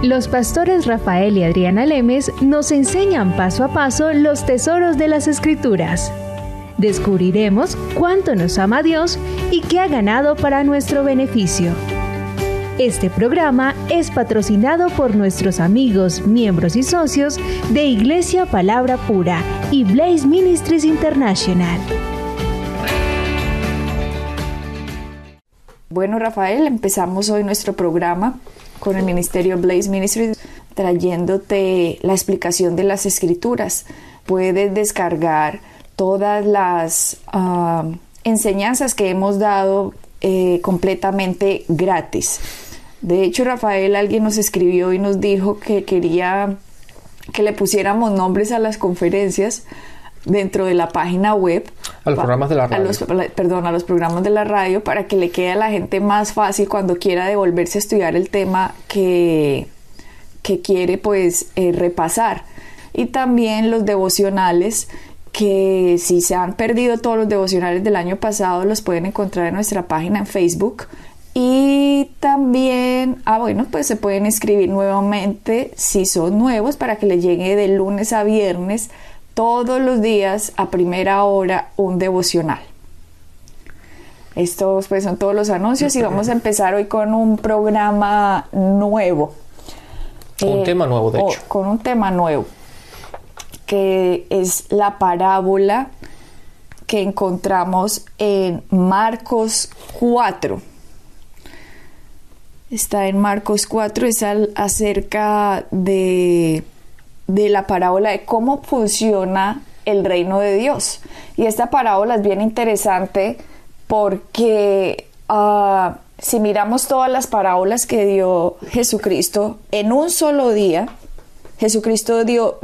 Los pastores Rafael y Adriana Lemes nos enseñan paso a paso los tesoros de las Escrituras. Descubriremos cuánto nos ama Dios y qué ha ganado para nuestro beneficio. Este programa es patrocinado por nuestros amigos, miembros y socios de Iglesia Palabra Pura y Blaze Ministries International. Bueno, Rafael, empezamos hoy nuestro programa con el Ministerio Blaze Ministries trayéndote la explicación de las Escrituras. Puedes descargar todas las enseñanzas que hemos dado completamente gratis. De hecho, Rafael, alguien nos escribió y nos dijo que quería que le pusiéramos nombres a las conferencias dentro de la página web. A los programas de la radio. A los programas de la radio, para que le quede a la gente más fácil cuando quiera devolverse a estudiar el tema que quiere repasar. Y también los devocionales, que si se han perdido todos los devocionales del año pasado, los pueden encontrar en nuestra página en Facebook. Y también, se pueden inscribir nuevamente si son nuevos, para que les llegue de lunes a viernes todos los días a primera hora un devocional. Estos son todos los anuncios y vamos a empezar hoy con un programa nuevo. Un tema nuevo, de hecho. Con un tema nuevo, que es la parábola que encontramos en Marcos 4. Está en Marcos 4, es acerca de la parábola de cómo funciona el reino de Dios. Y esta parábola es bien interesante porque si miramos todas las parábolas que dio Jesucristo en un solo día, Jesucristo dio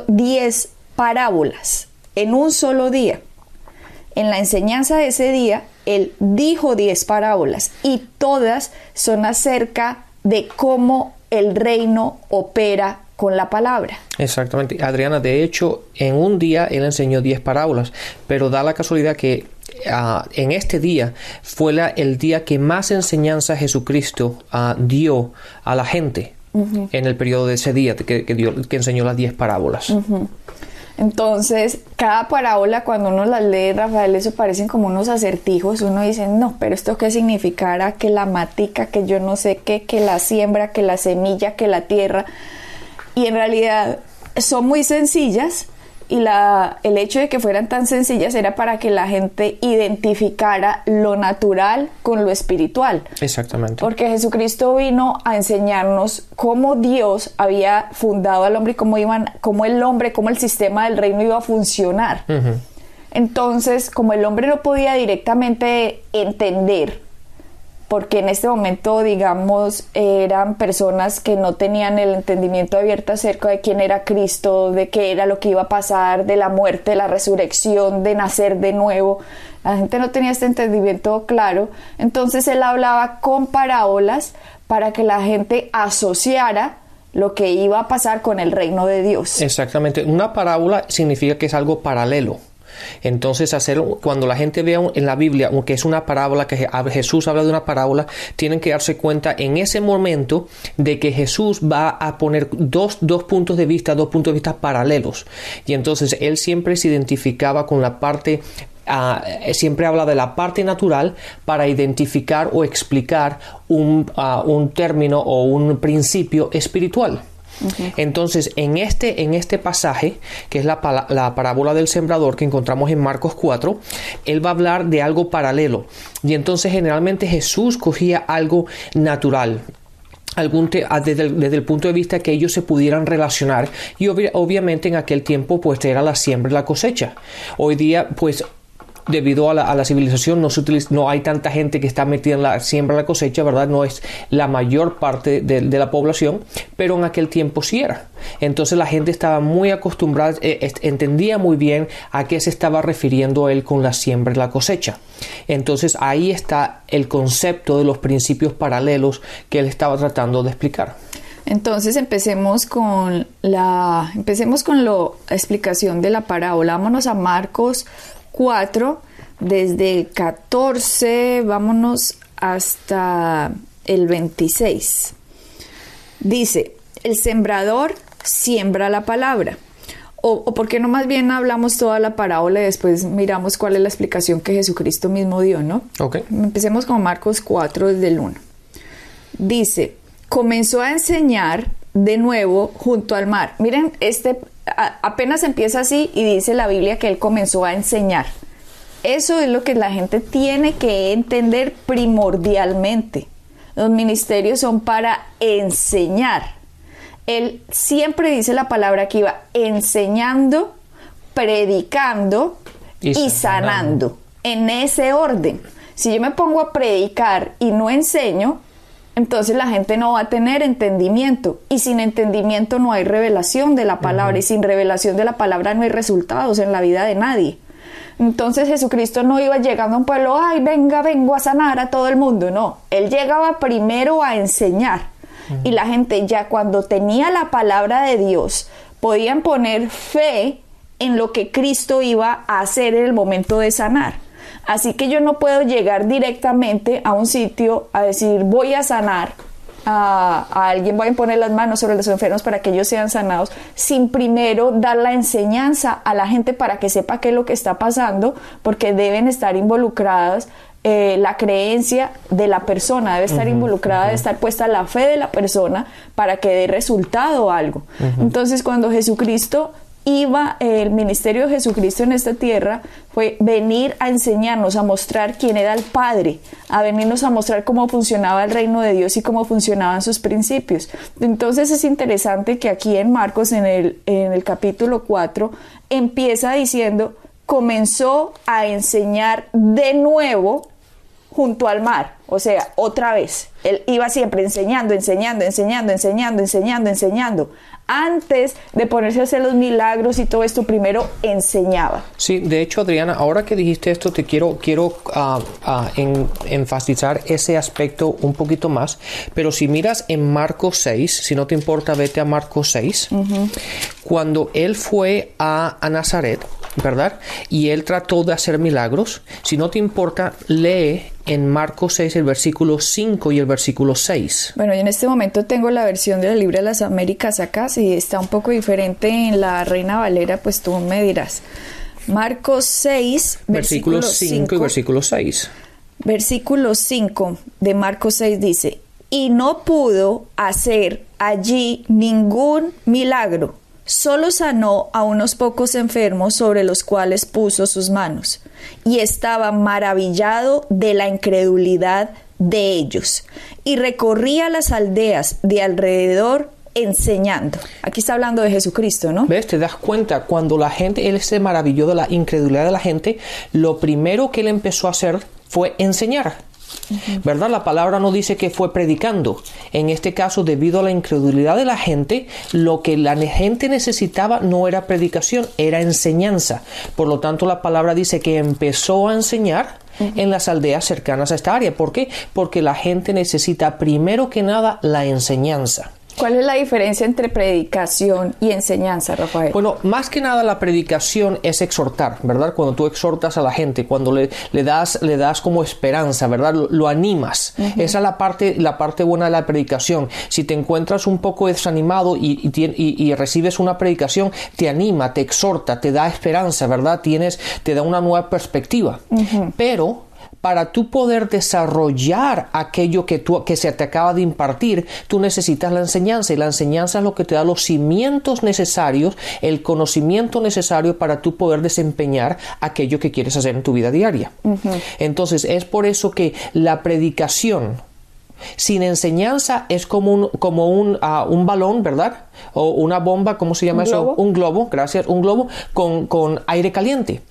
10 parábolas en un solo día. En la enseñanza de ese día, Él dijo 10 parábolas y todas son acerca de cómo el reino opera con la palabra. Exactamente. Adriana, de hecho, en un día Él enseñó 10 parábolas, pero da la casualidad que en este día fue el día que más enseñanza Jesucristo dio a la gente. Uh-huh. En el periodo de ese día que enseñó las 10 parábolas. Uh-huh. Entonces, cada parábola, cuando uno las lee, Rafael, eso parecen como unos acertijos. Uno dice, no, pero ¿esto qué significará? Que la matica, que yo no sé qué, que la siembra, que la semilla, que la tierra. Y en realidad son muy sencillas, y el hecho de que fueran tan sencillas era para que la gente identificara lo natural con lo espiritual. Exactamente. Porque Jesucristo vino a enseñarnos cómo Dios había fundado al hombre y cómo el sistema del reino iba a funcionar. Uh-huh. Entonces, como el hombre no podía directamente entender, porque en este momento, eran personas que no tenían el entendimiento abierto acerca de quién era Cristo, de qué era lo que iba a pasar, de la muerte, de la resurrección, de nacer de nuevo. La gente no tenía este entendimiento claro. Entonces Él hablaba con parábolas para que la gente asociara lo que iba a pasar con el reino de Dios. Exactamente. Una parábola significa que es algo paralelo. Entonces, cuando la gente vea en la Biblia que es una parábola, que Jesús habla de una parábola, tienen que darse cuenta en ese momento de que Jesús va a poner dos puntos de vista paralelos. Y entonces Él siempre se identificaba con la parte, siempre habla de la parte natural para identificar o explicar un término o un principio espiritual. Okay. Entonces, en este pasaje, que es la parábola del sembrador que encontramos en Marcos 4, Él va a hablar de algo paralelo. Y entonces, generalmente, Jesús cogía algo natural, desde el punto de vista que ellos se pudieran relacionar. Y obviamente, en aquel tiempo, era la siembra y la cosecha. Hoy día, debido a la civilización, no hay tanta gente que está metida en la siembra y la cosecha, ¿verdad? No es la mayor parte de la población, pero en aquel tiempo sí era. Entonces la gente estaba muy acostumbrada, entendía muy bien a qué se estaba refiriendo Él con la siembra y la cosecha. Entonces ahí está el concepto de los principios paralelos que Él estaba tratando de explicar. Entonces empecemos con la explicación de la parábola. Vámonos a Marcos 4, desde el 14, vámonos hasta el 26. Dice: el sembrador siembra la palabra. O por qué no más bien hablamos toda la parábola y después miramos cuál es la explicación que Jesucristo mismo dio, ¿no? Okay. Empecemos con Marcos 4 desde el 1. Dice, comenzó a enseñar de nuevo junto al mar. Miren, apenas empieza así y dice la Biblia que él comenzó a enseñar. Eso es lo que la gente tiene que entender primordialmente. Los ministerios son para enseñar. Él siempre dice la palabra que iba enseñando, predicando y sanando. En ese orden. Si yo me pongo a predicar y no enseño, entonces la gente no va a tener entendimiento. Y sin entendimiento no hay revelación de la palabra. Y sin revelación de la palabra no hay resultados en la vida de nadie. Entonces Jesucristo no iba llegando a un pueblo, ay, vengo a sanar a todo el mundo. No, él llegaba primero a enseñar. Y la gente ya cuando tenía la palabra de Dios, podían poner fe en lo que Cristo iba a hacer en el momento de sanar. Así que yo no puedo llegar directamente a un sitio a decir, voy a sanar a alguien, voy a poner las manos sobre los enfermos para que ellos sean sanados, sin primero dar la enseñanza a la gente para que sepa qué es lo que está pasando, porque deben estar involucradas. La creencia de la persona debe estar involucrada, debe estar puesta la fe de la persona para que dé resultado algo. Entonces, cuando Jesucristo el ministerio de Jesucristo en esta tierra fue venir a enseñarnos, a mostrar quién era el Padre, a venirnos a mostrar cómo funcionaba el reino de Dios y cómo funcionaban sus principios. Entonces es interesante que aquí en Marcos, en el capítulo 4, empieza diciendo, comenzó a enseñar de nuevo junto al mar, o sea, otra vez. Él iba siempre enseñando. Antes de ponerse a hacer los milagros y todo esto, primero enseñaba. Sí, de hecho, Adriana, ahora que dijiste esto, te quiero enfatizar ese aspecto un poquito más. Pero si miras en Marcos 6, si no te importa, vete a Marcos 6. Cuando él fue a Nazaret, ¿verdad? Y él trató de hacer milagros. Si no te importa, lee en Marcos 6 el versículo 5 y el versículo 6. Bueno, yo en este momento tengo la versión de la Biblia de las Américas acá. Si está un poco diferente en la Reina Valera, pues tú me dirás. Marcos 6, versículo 5 y versículo 6. Versículo 5 de Marcos 6 dice, y no pudo hacer allí ningún milagro. Solo sanó a unos pocos enfermos sobre los cuales puso sus manos, y estaba maravillado de la incredulidad de ellos, y recorría las aldeas de alrededor enseñando. Aquí está hablando de Jesucristo, ¿no? ¿Ves? Te das cuenta, cuando él se maravilló de la incredulidad de la gente, lo primero que él empezó a hacer fue enseñar. ¿Verdad? La palabra no dice que fue predicando. En este caso, debido a la incredulidad de la gente, lo que la gente necesitaba no era predicación, era enseñanza. Por lo tanto, la palabra dice que empezó a enseñar en las aldeas cercanas a esta área. ¿Por qué? Porque la gente necesita primero que nada la enseñanza. ¿Cuál es la diferencia entre predicación y enseñanza, Rafael? Bueno, más que nada la predicación es exhortar, ¿verdad? Cuando tú exhortas a la gente, cuando le das como esperanza, ¿verdad? Lo animas. Esa es la parte buena de la predicación. Si te encuentras un poco desanimado y recibes una predicación, te anima, te exhorta, te da esperanza, ¿verdad? Te da una nueva perspectiva. Pero para tú poder desarrollar aquello que se te acaba de impartir, tú necesitas la enseñanza, y la enseñanza es lo que te da los cimientos necesarios, el conocimiento necesario para tú poder desempeñar aquello que quieres hacer en tu vida diaria. Entonces, es por eso que la predicación sin enseñanza es como un balón, ¿verdad? O una bomba, ¿cómo se llama eso? Un globo, gracias, un globo con aire caliente.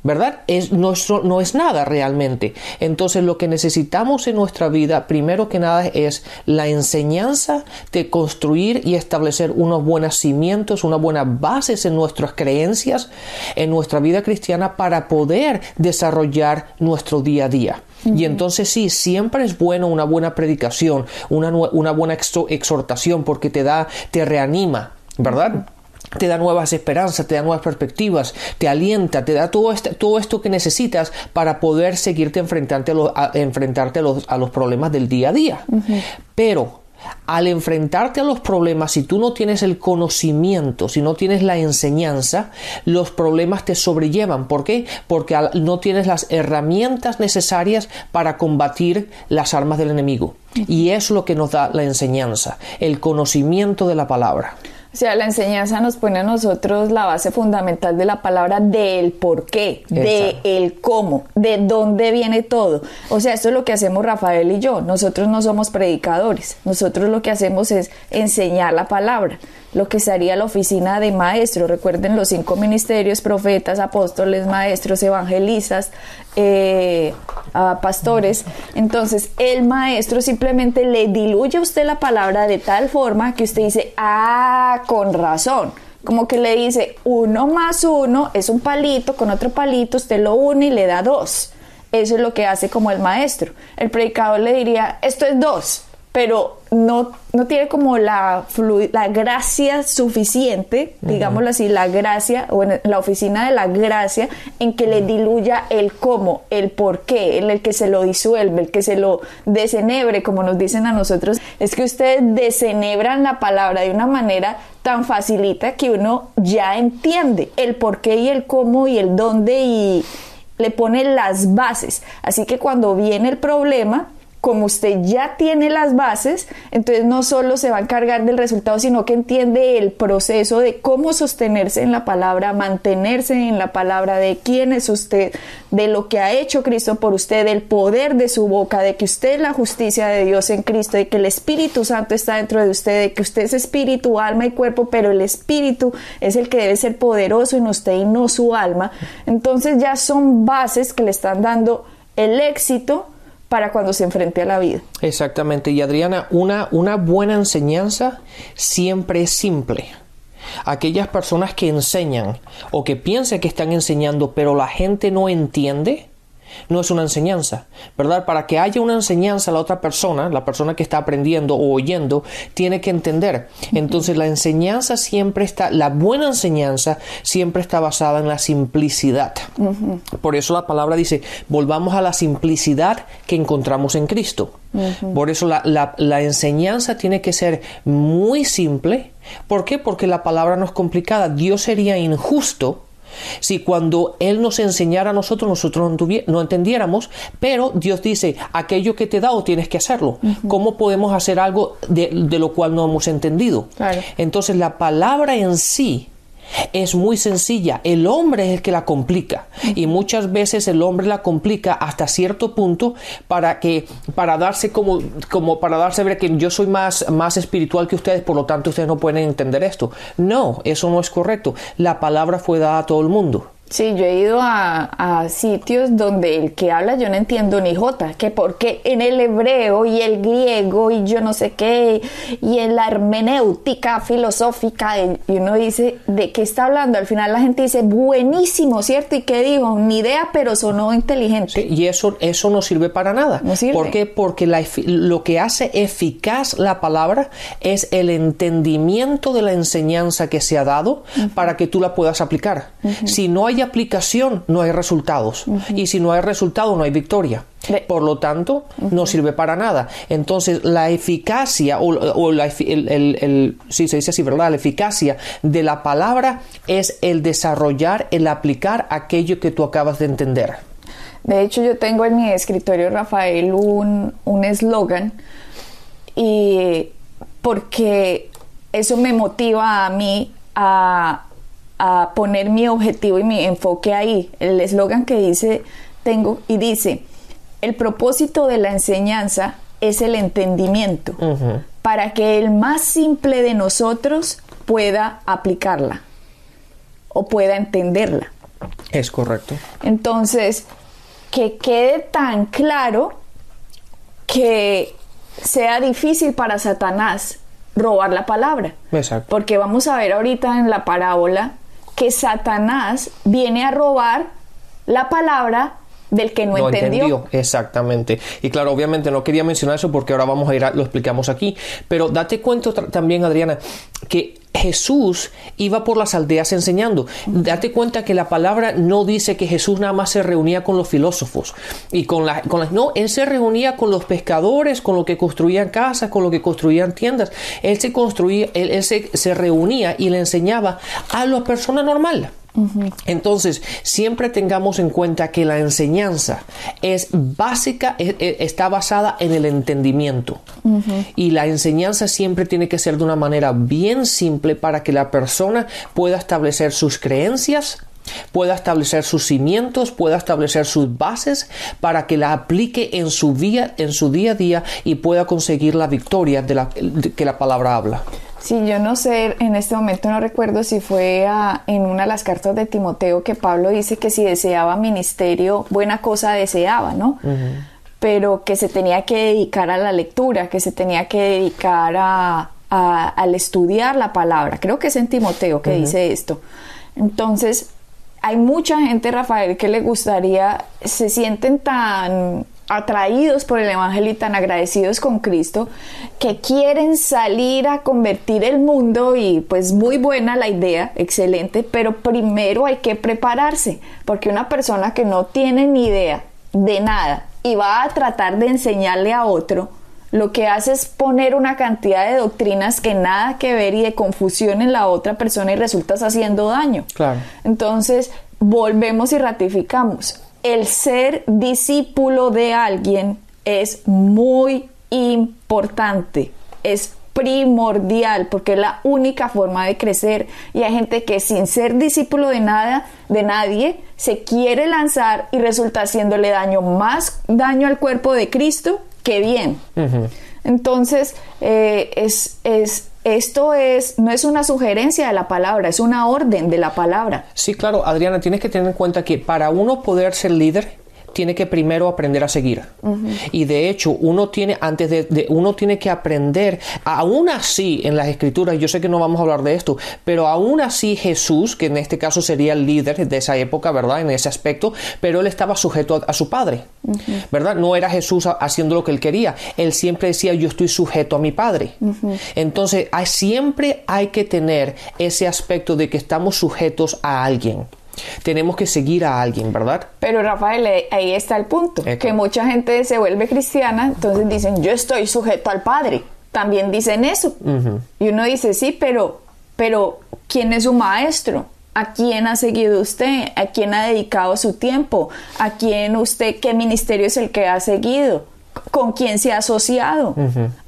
¿Verdad? No es nada realmente. Entonces, lo que necesitamos en nuestra vida, primero que nada, es la enseñanza de construir y establecer unos buenos cimientos, unas buenas bases en nuestras creencias, en nuestra vida cristiana, para poder desarrollar nuestro día a día. Y entonces sí, siempre es bueno una buena predicación, una buena exhortación, porque te reanima, ¿verdad? Te da nuevas esperanzas, te da nuevas perspectivas, te alienta, te da todo esto que necesitas para poder seguirte enfrentarte a los problemas del día a día. Pero al enfrentarte a los problemas, si tú no tienes el conocimiento, si no tienes la enseñanza, los problemas te sobrellevan. ¿Por qué? Porque no tienes las herramientas necesarias para combatir las armas del enemigo. Y es lo que nos da la enseñanza, el conocimiento de la palabra. O sea, la enseñanza nos pone a nosotros la base fundamental de la palabra, del por qué, del cómo, de dónde viene todo. O sea, esto es lo que hacemos Rafael y yo. Nosotros no somos predicadores. Nosotros lo que hacemos es enseñar la palabra. Lo que sería la oficina de maestros. Recuerden los 5 ministerios: profetas, apóstoles, maestros, evangelistas, pastores. Entonces, el maestro simplemente le diluye a usted la palabra de tal forma que usted dice, con razón. Como que le dice, 1 más 1 es un palito, con otro palito usted lo une y le da 2. Eso es lo que hace como el maestro. El predicador le diría, esto es 2. Pero no tiene como la gracia suficiente, digámoslo así, la gracia, o en la oficina de la gracia, en que le diluya el cómo, el por qué, en el que se lo disuelve, el que se lo desenebre, como nos dicen a nosotros. Es que ustedes desenebran la palabra de una manera tan facilita que uno ya entiende el por qué y el cómo y el dónde, y le pone las bases. Así que cuando viene el problema, como usted ya tiene las bases, entonces no solo se va a encargar del resultado, sino que entiende el proceso de cómo sostenerse en la palabra, mantenerse en la palabra, de quién es usted, de lo que ha hecho Cristo por usted, del poder de su boca, de que usted es la justicia de Dios en Cristo, de que el Espíritu Santo está dentro de usted, de que usted es espíritu, alma y cuerpo, pero el Espíritu es el que debe ser poderoso en usted y no su alma. Entonces ya son bases que le están dando el éxito para cuando se enfrente a la vida. Exactamente. Y Adriana, una buena enseñanza siempre es simple. Aquellas personas que enseñan o que piensan que están enseñando, pero la gente no entiende, no es una enseñanza, ¿verdad? Para que haya una enseñanza, la persona que está aprendiendo o oyendo, tiene que entender. Entonces la enseñanza la buena enseñanza siempre está basada en la simplicidad. Por eso la palabra dice, volvamos a la simplicidad que encontramos en Cristo. Por eso la enseñanza tiene que ser muy simple. ¿Por qué? Porque la palabra no es complicada. Dios sería injusto si cuando Él nos enseñara a nosotros no entendiéramos, pero Dios dice, aquello que te he dado tienes que hacerlo. ¿Cómo podemos hacer algo de lo cual no hemos entendido? Claro. Entonces la palabra en sí es muy sencilla. El hombre es el que la complica, y muchas veces el hombre la complica hasta cierto punto para darse para darse a ver que yo soy más espiritual que ustedes, por lo tanto ustedes no pueden entender esto. No, eso no es correcto. La palabra fue dada a todo el mundo. Sí, yo he ido a sitios donde el que habla yo no entiendo ni jota, que porque en el hebreo y el griego y yo no sé qué, y en la hermenéutica filosófica, y uno dice, ¿de qué está hablando? Al final la gente dice, buenísimo, ¿cierto? ¿Y qué dijo? Ni idea, pero sonó inteligente. Sí, y eso no sirve para nada. No sirve. ¿Por qué? Porque lo que hace eficaz la palabra es el entendimiento de la enseñanza que se ha dado para que tú la puedas aplicar. Si no hay aplicación, no hay resultados. Y si no hay resultado, no hay victoria. Por lo tanto, no sirve para nada. Entonces, la eficacia sí se dice así, ¿verdad? La eficacia de la palabra es el desarrollar, el aplicar aquello que tú acabas de entender. De hecho, yo tengo en mi escritorio, Rafael, un eslogan, y porque eso me motiva a mí a poner mi objetivo y mi enfoque ahí. El eslogan que dice, el propósito de la enseñanza es el entendimiento, para que el más simple de nosotros pueda aplicarla o pueda entenderla. Es correcto. Entonces, que quede tan claro que sea difícil para Satanás robar la palabra. Exacto. Porque vamos a ver ahorita en la parábola que Satanás viene a robar la palabra del que no entendió. Exactamente. Y claro, obviamente no quería mencionar eso porque ahora vamos a lo explicamos aquí. Pero date cuenta también, Adriana, que Jesús iba por las aldeas enseñando. Date cuenta que la palabra no dice que Jesús nada más se reunía con los filósofos y no, él se reunía con los pescadores, con los que construían casas, con los que construían tiendas. Él se reunía y le enseñaba a la persona normal. Entonces, siempre tengamos en cuenta que la enseñanza es básica, está basada en el entendimiento. Y la enseñanza siempre tiene que ser de una manera bien simple para que la persona pueda establecer sus creencias, pueda establecer sus cimientos, pueda establecer sus bases para que la aplique en su día a día y pueda conseguir la victoria que la palabra habla. Sí, yo no sé, en este momento no recuerdo si fue en una de las cartas de Timoteo que Pablo dice que si deseaba ministerio, buena cosa deseaba, ¿no? Pero que se tenía que dedicar a la lectura, que se tenía que dedicar al estudiar la palabra. Creo que es en Timoteo que dice esto. Entonces, hay mucha gente, Rafael, que le gustaría, se sienten tan atraídos por el evangelio y tan agradecidos con Cristo que quieren salir a convertir el mundo, y pues muy buena la idea, excelente, pero primero hay que prepararse, porque una persona que no tiene ni idea de nada y va a tratar de enseñarle a otro, lo que hace es poner una cantidad de doctrinas que nada que ver y de confusión en la otra persona y resultas haciendo daño. Claro. Entonces volvemos y ratificamos. El ser discípulo de alguien es muy importante, es primordial, porque es la única forma de crecer. Y hay gente que sin ser discípulo de nadie, se quiere lanzar y resulta haciéndole más daño al cuerpo de Cristo que bien. Entonces, esto no es una sugerencia de la palabra, es una orden de la palabra. Sí, claro, Adriana, tienes que tener en cuenta que para uno poder ser líder, tiene que primero aprender a seguir. Y de hecho, uno tiene que aprender, aún así en las escrituras, yo sé que no vamos a hablar de esto, pero aún así Jesús, que en este caso sería el líder de esa época, ¿verdad? En ese aspecto, pero él estaba sujeto a su padre, ¿verdad? No era Jesús haciendo lo que él quería. Él siempre decía, yo estoy sujeto a mi padre. Entonces, siempre hay que tener ese aspecto de que estamos sujetos a alguien. Tenemos que seguir a alguien, ¿verdad? Pero Rafael, ahí está el punto, que mucha gente se vuelve cristiana, entonces dicen, yo estoy sujeto al Padre. También dicen eso. Y uno dice, sí, pero ¿quién es su maestro? ¿A quién ha seguido usted? ¿A quién ha dedicado su tiempo? ¿A quién qué ministerio es el que ha seguido? ¿Con quién se ha asociado?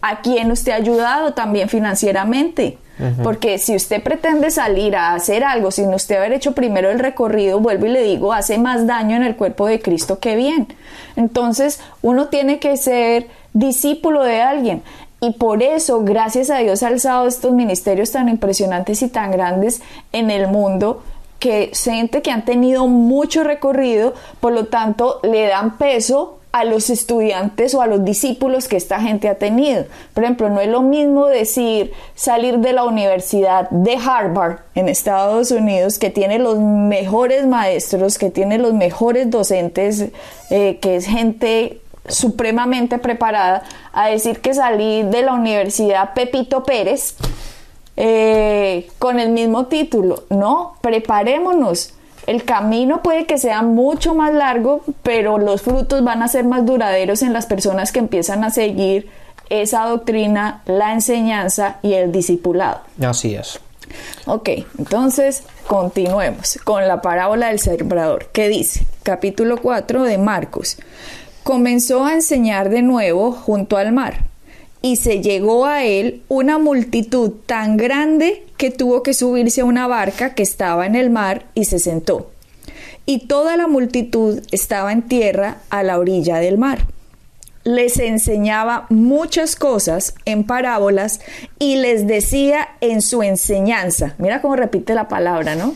¿A quién usted ha ayudado también financieramente? Porque si usted pretende salir a hacer algo sin usted haber hecho primero el recorrido, vuelvo y le digo, hace más daño en el cuerpo de Cristo que bien. Entonces, uno tiene que ser discípulo de alguien. Y por eso, gracias a Dios, ha alzado estos ministerios tan impresionantes y tan grandes en el mundo, que gente que han tenido mucho recorrido, por lo tanto, le dan peso a los estudiantes o a los discípulos que esta gente ha tenido. Por ejemplo, no es lo mismo salir de la Universidad de Harvard en Estados Unidos, que tiene los mejores maestros, que tiene los mejores docentes, que es gente supremamente preparada, a decir que salí de la Universidad Pepito Pérez con el mismo título. No, preparémonos. El camino puede que sea mucho más largo, pero los frutos van a ser más duraderos en las personas que empiezan a seguir esa doctrina, la enseñanza y el discipulado. Así es. Ok, entonces continuemos con la parábola del sembrador, que dice, capítulo 4 de Marcos. Comenzó a enseñar de nuevo junto al mar, y se llegó a él una multitud tan grande que tuvo que subirse a una barca que estaba en el mar y se sentó. Y toda la multitud estaba en tierra a la orilla del mar. Les enseñaba muchas cosas en parábolas y les decía en su enseñanza. Mira cómo repite la palabra, ¿no?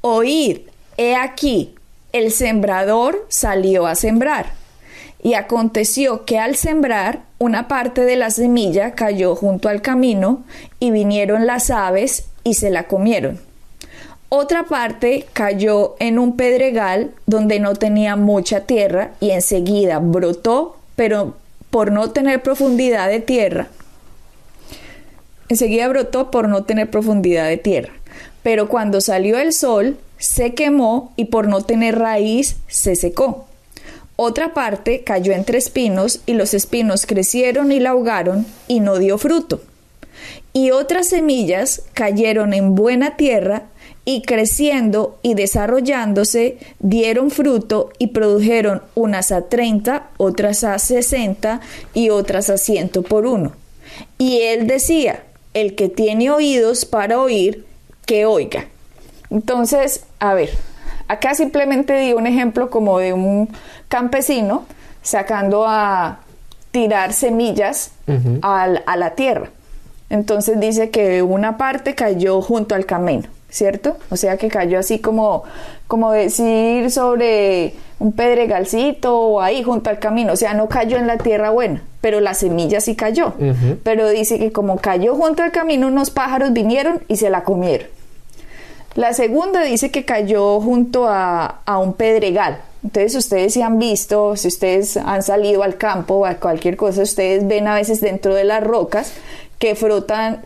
Oíd, he aquí, el sembrador salió a sembrar. Y aconteció que al sembrar, una parte de la semilla cayó junto al camino, y vinieron las aves y se la comieron. Otra parte cayó en un pedregal donde no tenía mucha tierra, y enseguida brotó, pero por no tener profundidad de tierra, enseguida brotó por no tener profundidad de tierra. Pero cuando salió el sol, se quemó y por no tener raíz, se secó. Otra parte cayó entre espinos y los espinos crecieron y la ahogaron y no dio fruto. Y otras semillas cayeron en buena tierra y creciendo y desarrollándose dieron fruto y produjeron unas a 30, otras a 60 y otras a 100 por uno. Y él decía, el que tiene oídos para oír, que oiga. Entonces, a ver, acá simplemente di un ejemplo como de un campesino sacando a tirar semillas a la tierra. Entonces dice que una parte cayó junto al camino, ¿cierto? O sea que cayó así como decir sobre un pedregalcito o ahí junto al camino. O sea, no cayó en la tierra buena, pero la semilla sí cayó. Pero dice que como cayó junto al camino, unos pájaros vinieron y se la comieron. La segunda dice que cayó junto a un pedregal. Entonces ustedes si han visto, si ustedes han salido al campo o a cualquier cosa, ustedes ven a veces dentro de las rocas que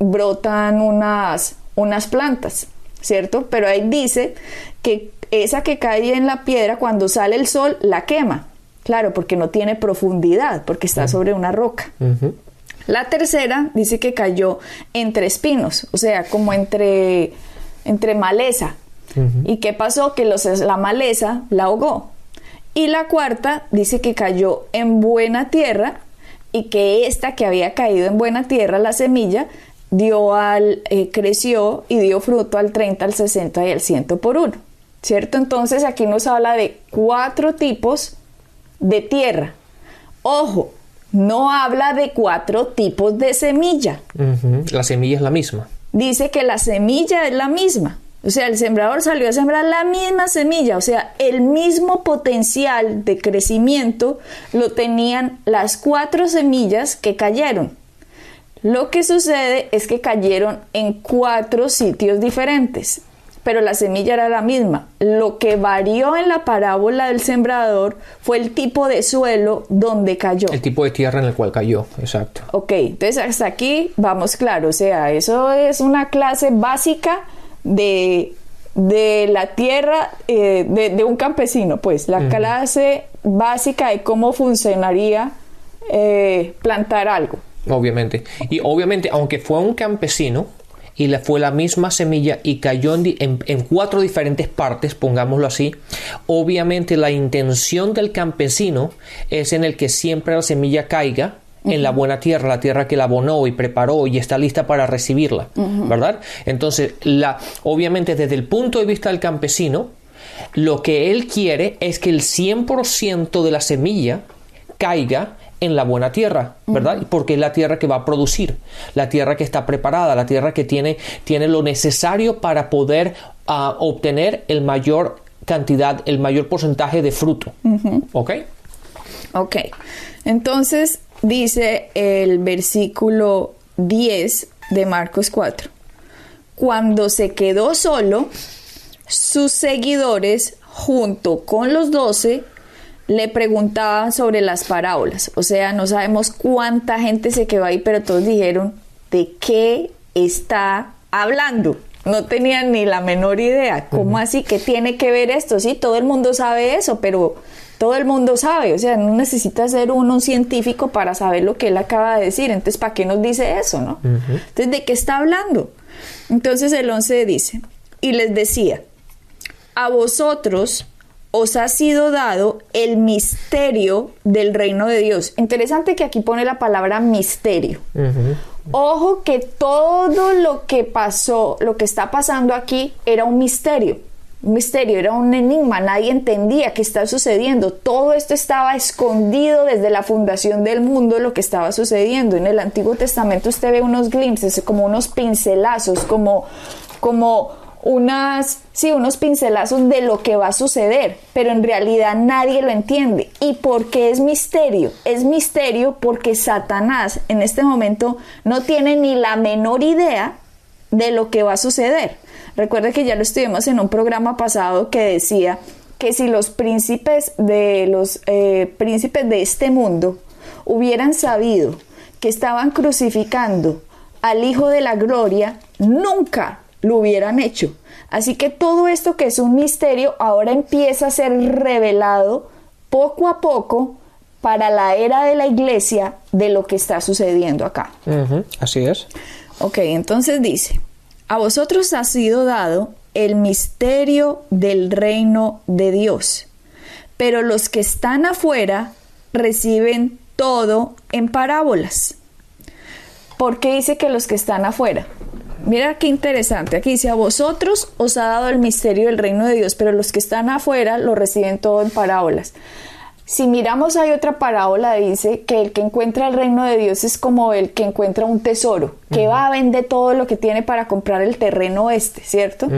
brotan unas plantas, ¿cierto? Pero ahí dice que esa que cae en la piedra cuando sale el sol la quema. Claro, porque no tiene profundidad, porque está sobre una roca. La tercera dice que cayó entre espinos, o sea, como entre maleza. ¿Y qué pasó? Que la maleza la ahogó. Y la cuarta dice que cayó en buena tierra y que esta que había caído en buena tierra, la semilla, creció y dio fruto al 30, al 60 y al 100 por uno, ¿cierto? Entonces aquí nos habla de 4 tipos de tierra. Ojo, no habla de 4 tipos de semilla. La semilla es la misma. Dice que la semilla es la misma. O sea, el sembrador salió a sembrar la misma semilla, o sea, el mismo potencial de crecimiento lo tenían las 4 semillas que cayeron. Lo que sucede es que cayeron en 4 sitios diferentes, pero la semilla era la misma. Lo que varió en la parábola del sembrador fue el tipo de suelo donde cayó. El tipo de tierra en el cual cayó, exacto. Ok, entonces hasta aquí vamos claro, o sea, eso es una clase básica de la tierra de un campesino, pues la clase básica de cómo funcionaría plantar algo. Obviamente, y obviamente aunque fue un campesino y fue la misma semilla y cayó en 4 diferentes partes, pongámoslo así, obviamente la intención del campesino es en el que siempre la semilla caiga en la buena tierra, la tierra que la abonó y preparó y está lista para recibirla, ¿verdad? Entonces, obviamente desde el punto de vista del campesino, lo que él quiere es que el 100% de la semilla caiga en la buena tierra, ¿verdad? Porque es la tierra que va a producir, la tierra que está preparada, la tierra que tiene lo necesario para poder obtener el mayor porcentaje de fruto. ¿Ok? Ok. Entonces, dice el versículo 10 de Marcos 4. Cuando se quedó solo, sus seguidores, junto con los 12, le preguntaban sobre las parábolas. O sea, no sabemos cuánta gente se quedó ahí, pero todos dijeron, ¿de qué está hablando? No tenían ni la menor idea. ¿Cómo así? ¿Qué tiene que ver esto? Sí, todo el mundo sabe eso, pero todo el mundo sabe. O sea, no necesita ser un científico para saber lo que él acaba de decir. Entonces, ¿para qué nos dice eso, no? Entonces, ¿de qué está hablando? Entonces, el 11 dice, y les decía, a vosotros os ha sido dado el misterio del reino de Dios. Interesante que aquí pone la palabra misterio. Ojo que todo lo que pasó, lo que está pasando aquí era un misterio. Un misterio, era un enigma, nadie entendía qué está sucediendo. Todo esto estaba escondido desde la fundación del mundo, lo que estaba sucediendo. En el Antiguo Testamento usted ve unos glimpses, como unos pincelazos, como unos pincelazos de lo que va a suceder, pero en realidad nadie lo entiende. ¿Y por qué es misterio? Es misterio porque Satanás en este momento no tiene ni la menor idea de lo que va a suceder. Recuerda que ya lo estuvimos en un programa pasado que decía que si los príncipes de este mundo hubieran sabido que estaban crucificando al Hijo de la Gloria, nunca lo hubieran hecho. Así que todo esto que es un misterio ahora empieza a ser revelado poco a poco para la era de la iglesia de lo que está sucediendo acá. Así es. Ok, entonces dice, a vosotros ha sido dado el misterio del reino de Dios, pero los que están afuera reciben todo en parábolas. ¿Por qué dice que los que están afuera? Mira qué interesante. Aquí dice, a vosotros os ha dado el misterio del reino de Dios, pero los que están afuera lo reciben todo en parábolas. Si miramos, hay otra parábola, dice que el que encuentra el reino de Dios es como el que encuentra un tesoro, que va a vender todo lo que tiene para comprar el terreno ¿cierto?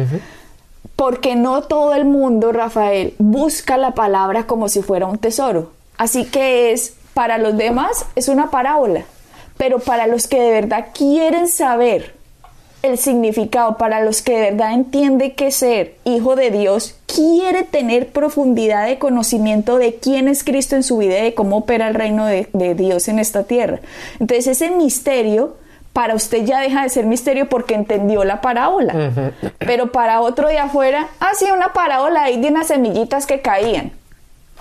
Porque no todo el mundo, Rafael, busca la palabra como si fuera un tesoro. Así que para los demás es una parábola, pero para los que de verdad quieren saber el significado, para los que de verdad entienden que ser hijo de Dios quiere tener profundidad de conocimiento de quién es Cristo en su vida y de cómo opera el reino de Dios en esta tierra. Entonces ese misterio para usted ya deja de ser misterio porque entendió la parábola. Pero para otro de afuera, sí, una parábola ahí de unas semillitas que caían.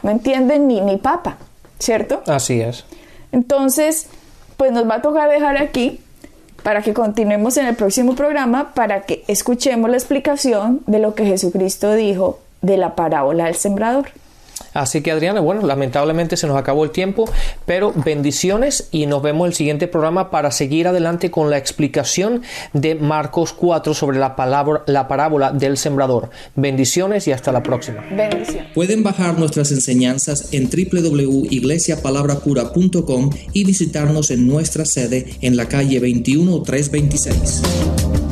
No entienden ni papa, ¿cierto? Así es. Entonces, pues nos va a tocar dejar aquí para que continuemos en el próximo programa, para que escuchemos la explicación de lo que Jesucristo dijo de la parábola del sembrador. Así que, Adriana, bueno, lamentablemente se nos acabó el tiempo, pero bendiciones y nos vemos en el siguiente programa para seguir adelante con la explicación de Marcos 4 sobre la parábola del sembrador. Bendiciones y hasta la próxima. Bendiciones. Pueden bajar nuestras enseñanzas en www.iglesiapalabracura.com y visitarnos en nuestra sede en la calle 21326.